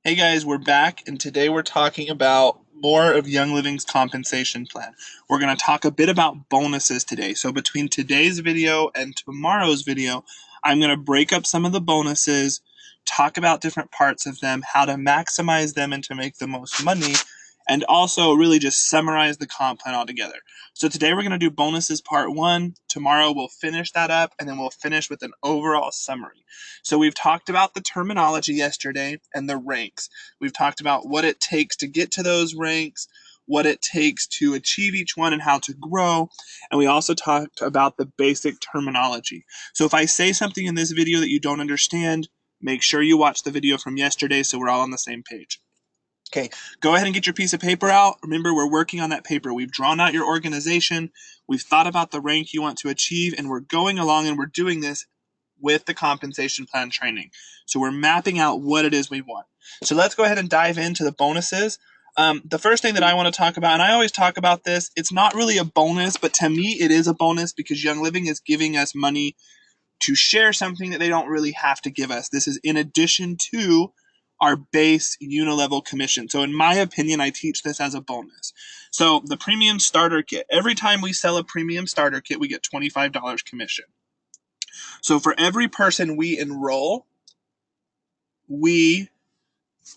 Hey guys, we're back, and today we're talking about more of Young Living's compensation plan. We're going to talk a bit about bonuses today. So between today's video and tomorrow's video, I'm going to break up some of the bonuses, talk about different parts of them, how to maximize them and to make the most money, and also really just summarize the comp plan altogether. So today we're going to do bonuses part 1. Tomorrow we'll finish that up, and then we'll finish with an overall summary. So we've talked about the terminology yesterday and the ranks. We've talked about what it takes to get to those ranks, what it takes to achieve each one, and how to grow. And we also talked about the basic terminology. So if I say something in this video that you don't understand, make sure you watch the video from yesterday so we're all on the same page. Okay, go ahead and get your piece of paper out. Remember, we're working on that paper. We've drawn out your organization. We've thought about the rank you want to achieve, and we're going along and we're doing this with the compensation plan training. So we're mapping out what it is we want. So let's go ahead and dive into the bonuses. The first thing that I want to talk about, and I always talk about this, it's not really a bonus, but to me it is a bonus because Young Living is giving us money to share something that they don't really have to give us. This is in addition to our base unilevel commission. So in my opinion, I teach this as a bonus. So the premium starter kit, every time we sell a premium starter kit, we get $25 commission. So for every person we enroll, we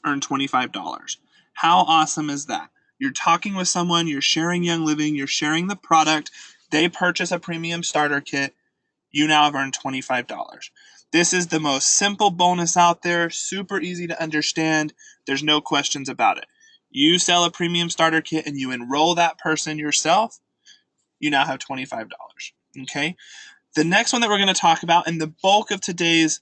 earn $25. How awesome is that? You're talking with someone, you're sharing Young Living, you're sharing the product, they purchase a premium starter kit, you now have earned $25. This is the most simple bonus out there, super easy to understand. There's no questions about it. You sell a premium starter kit and you enroll that person yourself, you now have $25. Okay? The next one that we're going to talk about, and the bulk of today's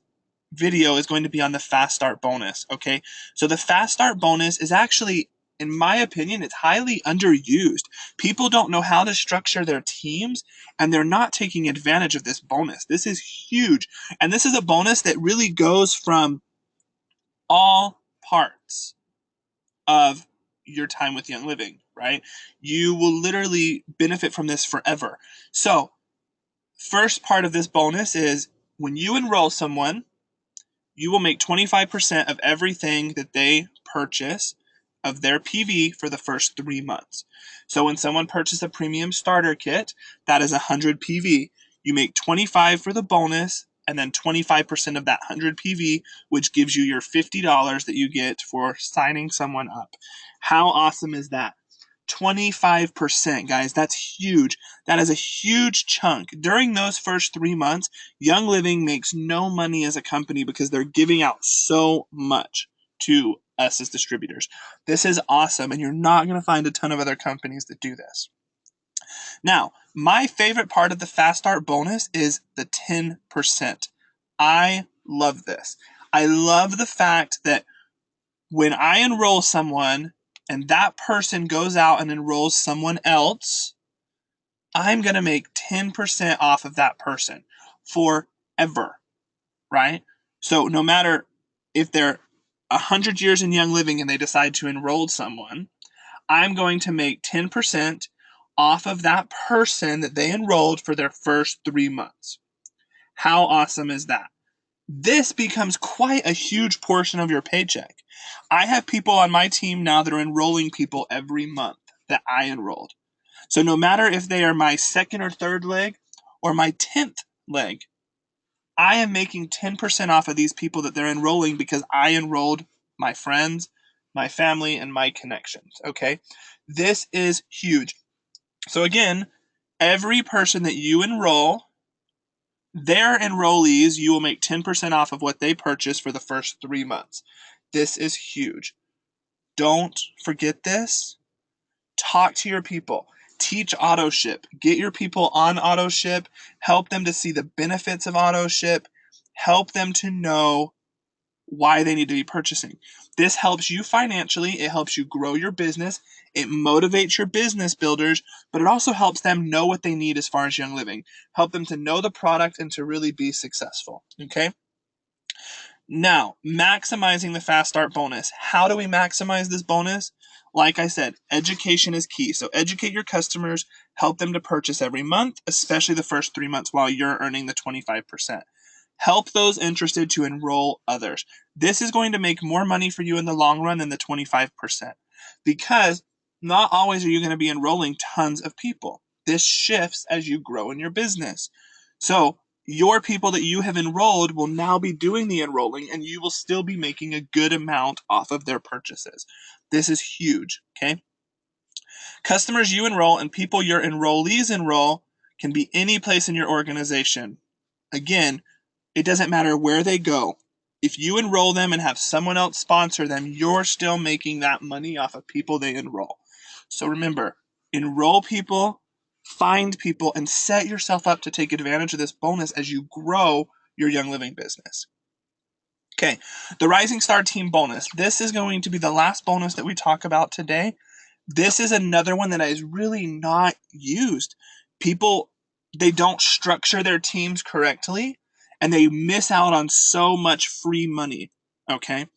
video is going to be on the Fast Start bonus. Okay? So the Fast Start bonus is actually, in my opinion, it's highly underused. People don't know how to structure their teams, and they're not taking advantage of this bonus. This is huge. And this is a bonus that really goes from all parts of your time with Young Living, right? You will literally benefit from this forever. So, first part of this bonus is when you enroll someone, you will make 25% of everything that they purchase of their PV for the first 3 months. So when someone purchases a premium starter kit, that is 100 PV. You make 25 for the bonus and then 25% of that 100 PV, which gives you your $50 that you get for signing someone up. How awesome is that? 25%, guys, that's huge. That is a huge chunk. During those first 3 months, Young Living makes no money as a company because they're giving out so much to us as distributors. This is awesome, and you're not going to find a ton of other companies that do this. Now, my favorite part of the Fast Start bonus is the 10%. I love this. I love the fact that when I enroll someone and that person goes out and enrolls someone else, I'm going to make 10% off of that person forever, right? So no matter if they're 100 years in Young Living and they decide to enroll someone, I'm going to make 10% off of that person that they enrolled for their first 3 months. How awesome is that? This becomes quite a huge portion of your paycheck. I have people on my team now that are enrolling people every month that I enrolled. So no matter if they are my second or third leg or my 10th leg, I am making 10% off of these people that they're enrolling because I enrolled my friends, my family, and my connections, okay? This is huge. So again, every person that you enroll, their enrollees, you will make 10% off of what they purchase for the first 3 months. This is huge. Don't forget this. Talk to your people. Teach auto ship. Get your people on auto ship. Help them to see the benefits of auto ship. Help them to know why they need to be purchasing. This helps you financially. It helps you grow your business. It motivates your business builders, but it also helps them know what they need as far as Young Living. Help them to know the product and to really be successful. Okay? Now, maximizing the Fast Start bonus. How do we maximize this bonus? Like I said, education is key. So educate your customers, help them to purchase every month, especially the first 3 months while you're earning the 25%. Help those interested to enroll others. This is going to make more money for you in the long run than the 25%, because not always are you going to be enrolling tons of people. This shifts as you grow in your business. So your people that you have enrolled will now be doing the enrolling, and you will still be making a good amount off of their purchases. This is huge, okay? Customers you enroll and people your enrollees enroll can be any place in your organization. Again, it doesn't matter where they go. If you enroll them and have someone else sponsor them, you're still making that money off of people they enroll. So remember, enroll people, find people, and set yourself up to take advantage of this bonus as you grow your Young Living business. Okay, the Rising Star Team bonus. This is going to be the last bonus that we talk about today. This is another one that is really not used. People, they don't structure their teams correctly, and they miss out on so much free money, okay?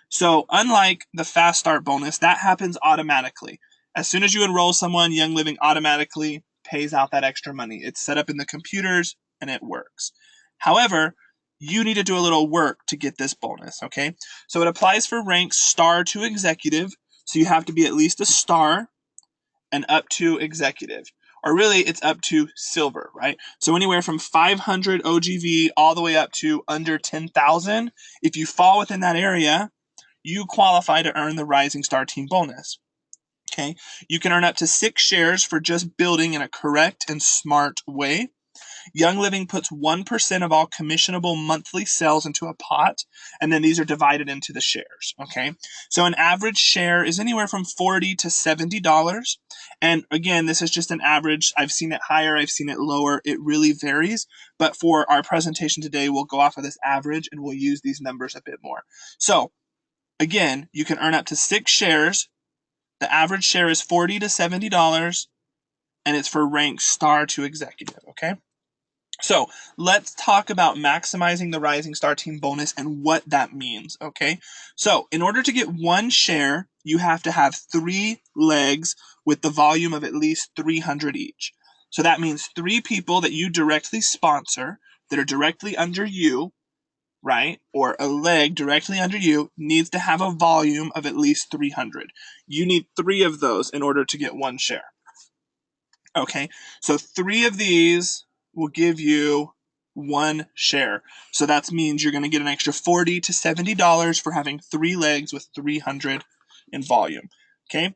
So unlike the Fast Start bonus, that happens automatically. As soon as you enroll someone, Young Living automatically pays out that extra money. It's set up in the computers, and it works. However, you need to do a little work to get this bonus, okay? So it applies for ranks Star to Executive, so you have to be at least a Star and up to Executive. Or really, it's up to Silver, right? So anywhere from 500 OGV all the way up to under 10,000. If you fall within that area, you qualify to earn the Rising Star Team bonus. Okay, you can earn up to 6 shares for just building in a correct and smart way. Young Living puts 1% of all commissionable monthly sales into a pot, and then these are divided into the shares, okay? So an average share is anywhere from $40 to $70. And again, this is just an average. I've seen it higher, I've seen it lower. It really varies. But for our presentation today, we'll go off of this average, and we'll use these numbers a bit more. So again, you can earn up to 6 shares. The average share is $40 to $70, and it's for rank Star to Executive, okay? So let's talk about maximizing the Rising Star Team bonus and what that means, okay? So in order to get 1 share, you have to have 3 legs with the volume of at least 300 each. So that means 3 people that you directly sponsor that are directly under you, right? Or a leg directly under you needs to have a volume of at least 300. You need 3 of those in order to get 1 share. Okay, so 3 of these will give you 1 share. So that means you're going to get an extra $40 to $70 for having 3 legs with 300 in volume. Okay.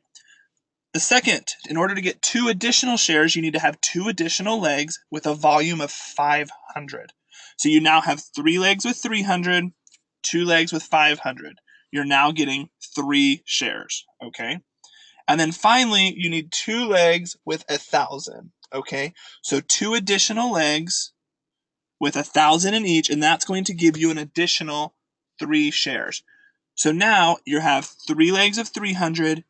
The second, in order to get 2 additional shares, you need to have 2 additional legs with a volume of 500. So you now have 3 legs with 300, 2 legs with 500. You're now getting 3 shares. Okay. And then finally, you need 2 legs with 1,000, okay? So 2 additional legs with 1,000 in each, and that's going to give you an additional 3 shares. So now you have 3 legs of 300,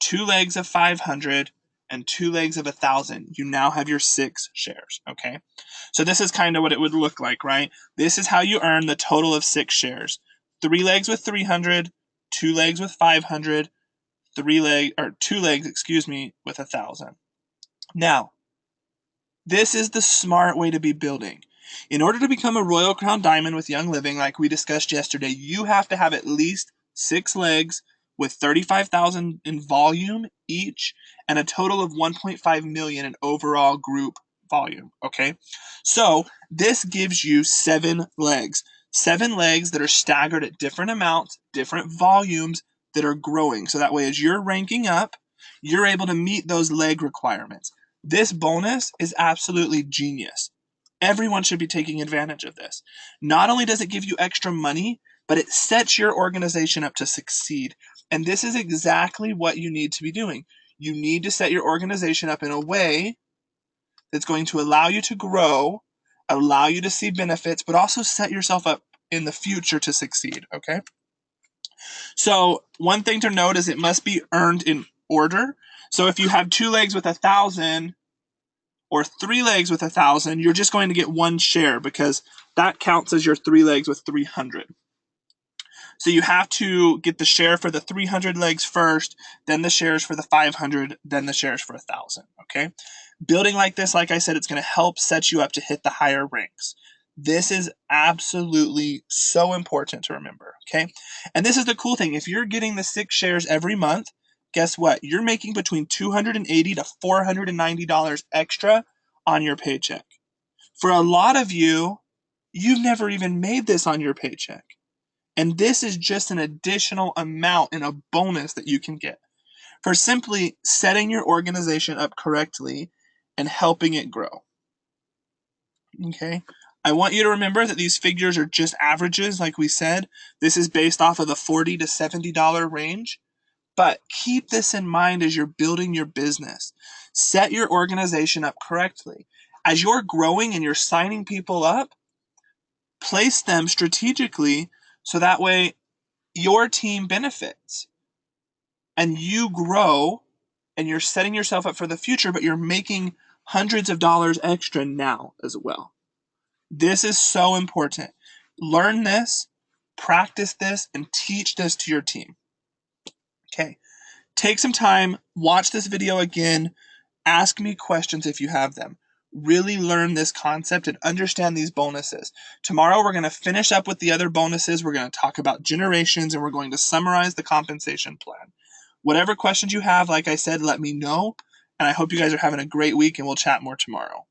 2 legs of 500, and 2 legs of 1,000. You now have your 6 shares, okay? So this is kind of what it would look like, right? This is how you earn the total of 6 shares. 3 legs with 300, 2 legs with 500, 2 legs, with 1,000. Now, this is the smart way to be building. In order to become a Royal Crown Diamond with Young Living, like we discussed yesterday, you have to have at least 6 legs with 35,000 in volume each and a total of 1.5 million in overall group volume, okay? So this gives you 7 legs. 7 legs that are staggered at different amounts, different volumes, that are growing. So that way, as you're ranking up, you're able to meet those leg requirements. This bonus is absolutely genius. Everyone should be taking advantage of this. Not only does it give you extra money, but it sets your organization up to succeed. And this is exactly what you need to be doing. You need to set your organization up in a way that's going to allow you to grow, allow you to see benefits, but also set yourself up in the future to succeed, okay? So one thing to note is it must be earned in order. So if you have 2 legs with 1,000 or 3 legs with 1,000, you're just going to get 1 share because that counts as your 3 legs with 300. So you have to get the share for the 300 legs first, then the shares for the 500, then the shares for 1,000, okay? Building like this, like I said, it's going to help set you up to hit the higher ranks. This is absolutely so important to remember, okay? And this is the cool thing. If you're getting the 6 shares every month, guess what? You're making between $280 to $490 extra on your paycheck. For a lot of you, you've never even made this on your paycheck. And this is just an additional amount and a bonus that you can get for simply setting your organization up correctly and helping it grow. Okay? I want you to remember that these figures are just averages, like we said. This is based off of the $40 to $70 range. But keep this in mind as you're building your business. Set your organization up correctly. As you're growing and you're signing people up, place them strategically so that way your team benefits and you grow and you're setting yourself up for the future, but you're making hundreds of dollars extra now as well. This is so important. Learn this, practice this, and teach this to your team. Okay. Take some time, watch this video again, ask me questions if you have them. Really learn this concept and understand these bonuses. Tomorrow we're going to finish up with the other bonuses. We're going to talk about generations and we're going to summarize the compensation plan. Whatever questions you have, like I said, let me know. And I hope you guys are having a great week and we'll chat more tomorrow.